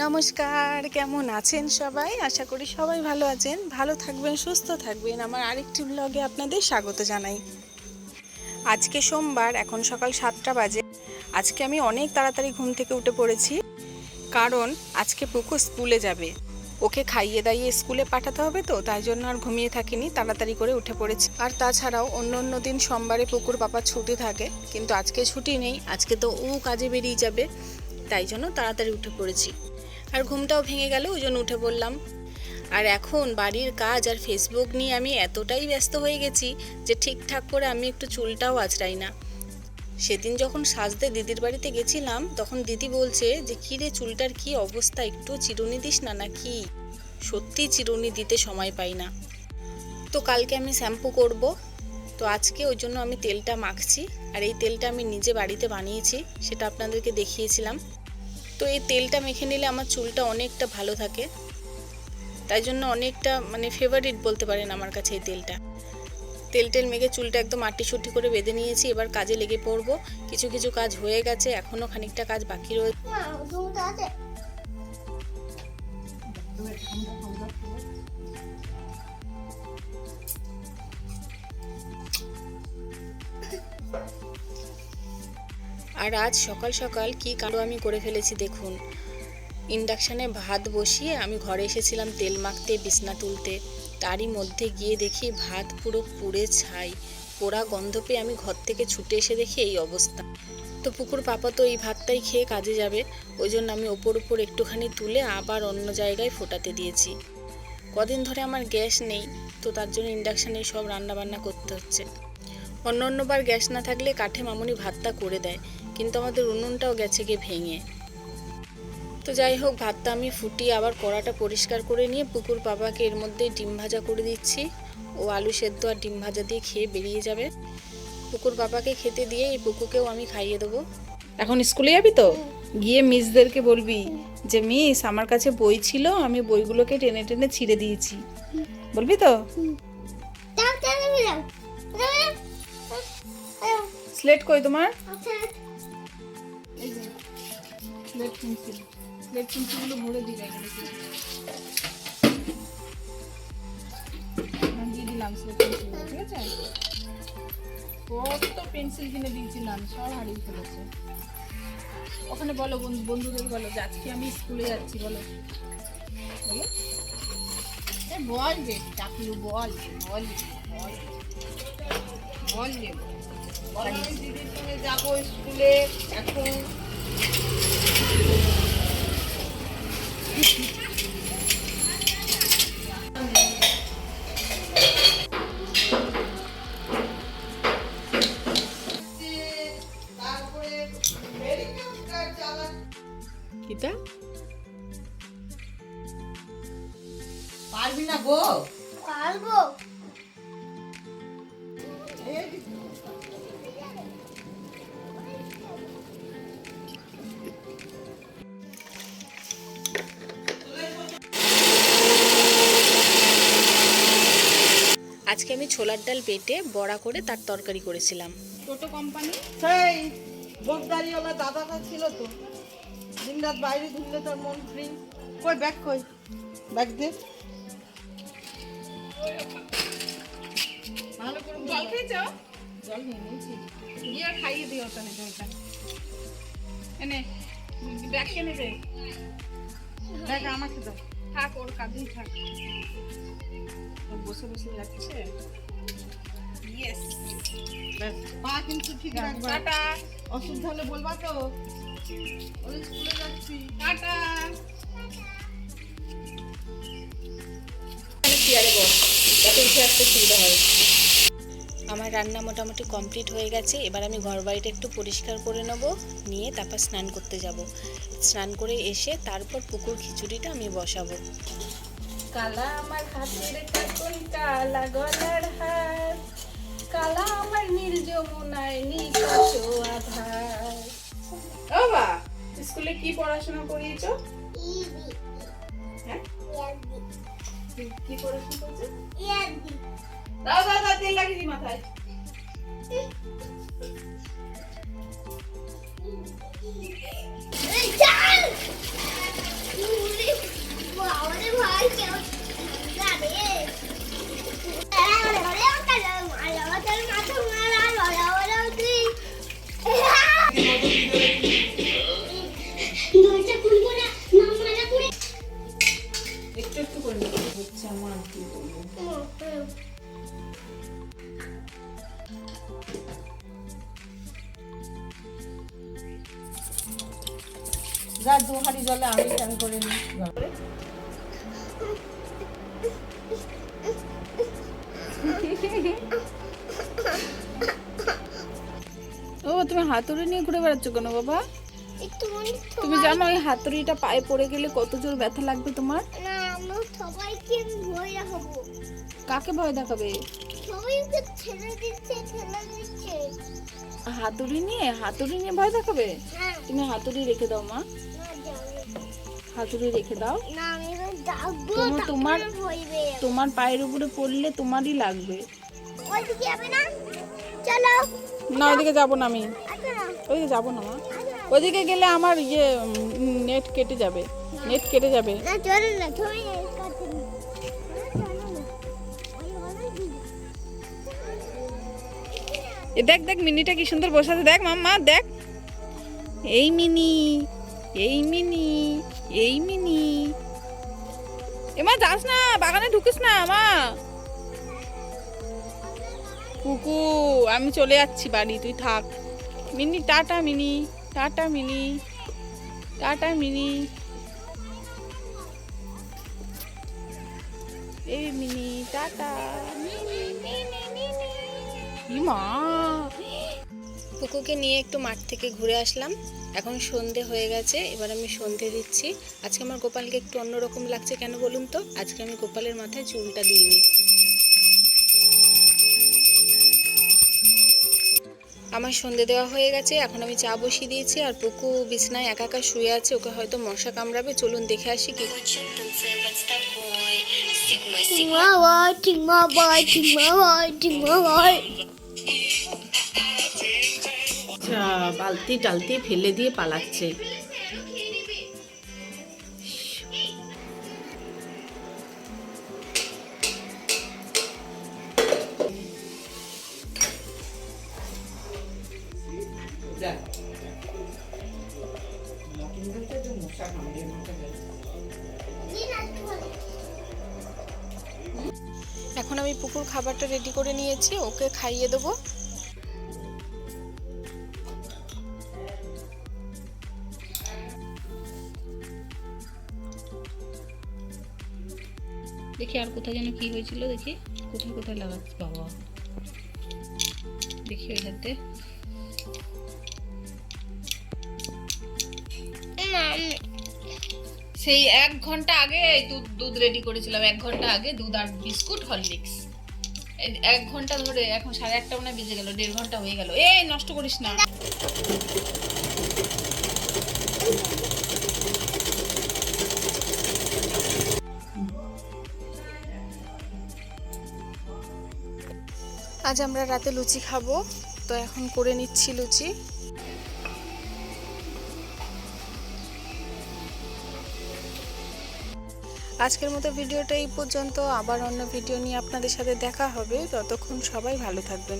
নমস্কার, কেমন আছেন সবাই? আশা করি সবাই ভালো আছেন, ভালো থাকবেন, সুস্থ থাকবেন। আমার আরেকটি ব্লগে আপনাদের স্বাগত জানাই। আজকে সোমবার, এখন সকাল 7টা বাজে। আজকে আমি অনেক তাড়াতাড়ি ঘুম থেকে উঠে পড়েছি, কারণ আজকে পুকু স্কুলে যাবে। ওকে খাইয়ে দাইয়ে স্কুলে পাঠাতে হবে, তো তাই জন্য আর ঘুমিয়ে থাকিনি, তাড়াতাড়ি করে উঠে পড়েছি। আর তাছাড়াও অন্য দিন সোমবারে পুকুর পাপার ছুটি থাকে, কিন্তু আজকে ছুটি নেই, আজকে তো ও কাজে বেরিয়ে যাবে, তাই জন্য তাড়াতাড়ি উঠে পড়েছি। আর ঘুমটাও ভেঙে গেল, ওই জন্য উঠে পড়লাম। আর এখন বাড়ির কাজ আর ফেসবুক নিয়ে আমি এতটাই ব্যস্ত হয়ে গেছি যে ঠিকঠাক করে আমি একটু চুলটাও আঁচড়াই না। সেদিন যখন সাজতে দিদির বাড়িতে গেছিলাম, তখন দিদি বলছে যে কী রে, চুলটার কি অবস্থা, একটু চিরুনি দিস না, নাকি? সত্যি চিরুনি দিতে সময় পাই না। তো কালকে আমি শ্যাম্পু করব, তো আজকে ওই জন্য আমি তেলটা মাখছি। আর এই তেলটা আমি নিজে বাড়িতে বানিয়েছি, সেটা আপনাদেরকে দেখিয়েছিলাম। তো এই তেলটা মেখে নিলে আমার চুলটা অনেকটা ভালো থাকে, তাই জন্য অনেকটা ফেভারিট বলতে পারেন আমার কাছে এই তেলটা। তেল মেখে চুলটা একদম আটটি করে বেঁধে নিয়েছি, এবার কাজে লেগে পড়বো। কিছু কাজ হয়ে গেছে, এখনো খানিকটা কাজ বাকি রয়েছে। আর আজ সকাল সকাল কি কাণ্ড আমি করে ফেলেছি দেখুন। ইন্ডাকশানে ভাত বসিয়ে আমি ঘরে এসেছিলাম তেল মাখতে, বিছনা তুলতে, তারই মধ্যে গিয়ে দেখি ভাত পুরো পুড়ে ছাই। পোড়া গন্ধ পেয়ে আমি ঘর থেকে ছুটে এসে দেখি এই অবস্থা। তো পুকুর পাপা তো এই ভাতটাই খেয়ে কাজে যাবে, ওই জন্য আমি ওপর একটুখানি তুলে আবার অন্য জায়গায় ফোটাতে দিয়েছি। কদিন ধরে আমার গ্যাস নেই, তো তার জন্য ইন্ডাকশানে সব রান্নাবান্না করতে হচ্ছে। অন্যবার গ্যাস না থাকলে কাঠে মামুনি ভাতটা করে দেয়, কিন্তু আমাদের উনুনটাও গেছে গিয়ে ভেঙে। তো যাই হোক, ভাতটা আমি ফুটিয়ে আবার কড়াটা পরিষ্কার করে নিয়ে পুকুর পাপাকে এর মধ্যে ডিম ভাজা করে দিচ্ছি। ও আলু সেদ্ধ আর ডিম ভাজা দিয়ে খেয়ে বেরিয়ে যাবে। পুকুর পাপাকে খেতে দিয়ে এই পুকুকেও আমি খাইয়ে দেবো। এখন স্কুলে যাবি তো? গিয়ে মিসদেরকে বলবি যে মিস, আমার কাছে বই ছিল, আমি বইগুলোকে টেনে টেনে ছিঁড়ে দিয়েছি, বলবি তো? স্লেট কই তোমার? স্লেট পেন্সিলগুলো ভরে দিবে, দিয়ে দিলাম স্লেট পেন্সিল, ঠিক আছে? কত পেন্সিল কিনে দিয়েছিলাম, সব হারিয়ে ফেলেছে। ওখানে বলো, বন্ধুদের বলো যে আজকে আমি স্কুলে যাচ্ছি, বলো বলো। বল রে টাকলু, বল বল বল বল রে, আমি দিদির সঙ্গে যাবো স্কুলে এখন। কিটা পারবি না গো? পারবো। আজকে আমি ছোলার ডাল বেটে বড়া করে তার তরকারি করেছিলাম। টোটো কোম্পানি সেই বোকদারিওয়ালা দাদাটা ছিল তো, দিনরাত বাইরে ঘুরলে তোর মন ফ্রি। কই ব্যাগ, কই ব্যাগ দে। ভালো করে জল খেয়েছ? জল নিয়ে নিয়েছি, গিয়ে খাইয়ে দিও তাহলে জলটা। এনে ব্যাগ কে নেবে? ব্যাগ আমাকে দাও। থাক, ওর কাঁধেই থাক, বসে বসে যাচ্ছে। ইয়েস, পা কিন্তু ঠিক রাখবা, টাটা। অসুবিধা হলে বলবা তো, ওই স্কুলে যাচ্ছি। টাটা। চেয়ারে বস, যাতে উঠে আসতে সুবিধা হয়। আমার রান্না মোটামুটি কমপ্লিট হয়ে গেছে, এবার আমি ঘর বাড়িটা একটু পরিষ্কার করে নেব, নিয়ে তারপর স্নান করতে যাব। স্নান করে এসে তারপর পুকুর খিচুড়িটা আমি বসাবো। কালা আমার হাতের কাকন, কালা গলার হার, কালা আমার নীল যমুনায় নিকাশ আধার। ও বা, স্কুলে কি পড়াশোনা করিয়েছো? হ্যাঁ, কি পড়াশোনা করছো? দাও দাও দাও, তেল লাগিয়ে দি মাথায়। একটু একটু করে নিতে হচ্ছে আমার কি বলবো। যা 2 হাঁড়ি জলে আমি চান করে নিই। ও তুমি হাতুড়ি নিয়ে ঘুরে বেড়াচ্ছ কেন বাবা? তুমি জানো এই হাতুড়িটা পায়ে পড়ে গেলে কত জোর ব্যথা লাগবে তোমার? না, আমরা সবাইকে ভয় দেখাবো। কাকে ভয় দেখাবে? সবাইকে ঠেলে দিচ্ছে। হাতুড়ি নিয়ে ভয় দেখাবে? হ্যাঁ। তুমি হাতুড়ি রেখে দাও মা, না, যাবে। হাতুড়ি রেখে দাও। না, আমি এবার ডাকবো, তোমার তারপরে ভয় পেয়ে যাবো। তোমার পায়ের উপরে পড়লে তোমারই লাগবে। ওইদিকে যাবে না? চলো। না ওইদিকে যাবো না আমি, আচ্ছা না, ওইদিকে যাবো না মা। আচ্ছা না। ওইদিকে গেলে আমার নেট কেটে যাবে। না, চলো না, তুমি কাছে না। চলো না। আমি অনেক দূর। এ দেখ দেখ মিনিটা কি সুন্দর বসে আছে, দেখ মাম্মা দেখ। এই মিনি এমা যাস না, বাগানে ঢুকিস না মা। কুকু আমি চলে যাচ্ছি বাড়ি, তুই থাক। মিনি টাটা মিনি, এই মিনি টাটা। মা পুকুকে নিয়ে একটু মাঠ থেকে ঘুরে আসলাম। এখন সন্ধে হয়ে গেছে, এবার আমি সন্ধে দিচ্ছি। আজকে আমার গোপালকে একটু অন্যরকম লাগছে, কেন বলুন তো? আজকে আমি গোপালের মাথায় চুলটা দিইনি। আমার সন্ধে দেওয়া হয়ে গেছে, এখন আমি চা বসিয়ে দিয়েছি। আর পুকু বিছনায় একা একা শুয়ে আছে, ওকে হয়তো মশা কামড়াবে। চলুন দেখে আসি কি। Tigma boy. আচ্ছা বালতি টালতি ফেলে দিয়ে পালাচ্ছে। এখন আমি পুকুর খাবারটা রেডি করে নিয়েছি, ওকে খাইয়ে দেবো। দেখি আর কোথায় যেন কি হয়েছিল, দেখি কোথায় লাগাচ্ছি বাবা, দেখি ওই হাতে। সেই 1 ঘন্টা আগে দুধ রেডি করেছিলাম, 1 ঘন্টা আগে দুধ আর বিস্কুট হরলিক্স। 1 ঘন্টা ধরে, এখন 1:30 মনে বেজে গেল, 1.5 ঘন্টা হয়ে গেল। এই নষ্ট করিস না। আজ আমরা রাতে লুচি খাবো, তো এখন করে নিচ্ছি লুচি। আজকের মতো ভিডিওটা এই পর্যন্ত, আবার অন্য ভিডিও নিয়ে আপনাদের সাথে দেখা হবে। ততক্ষণ সবাই ভালো থাকবেন।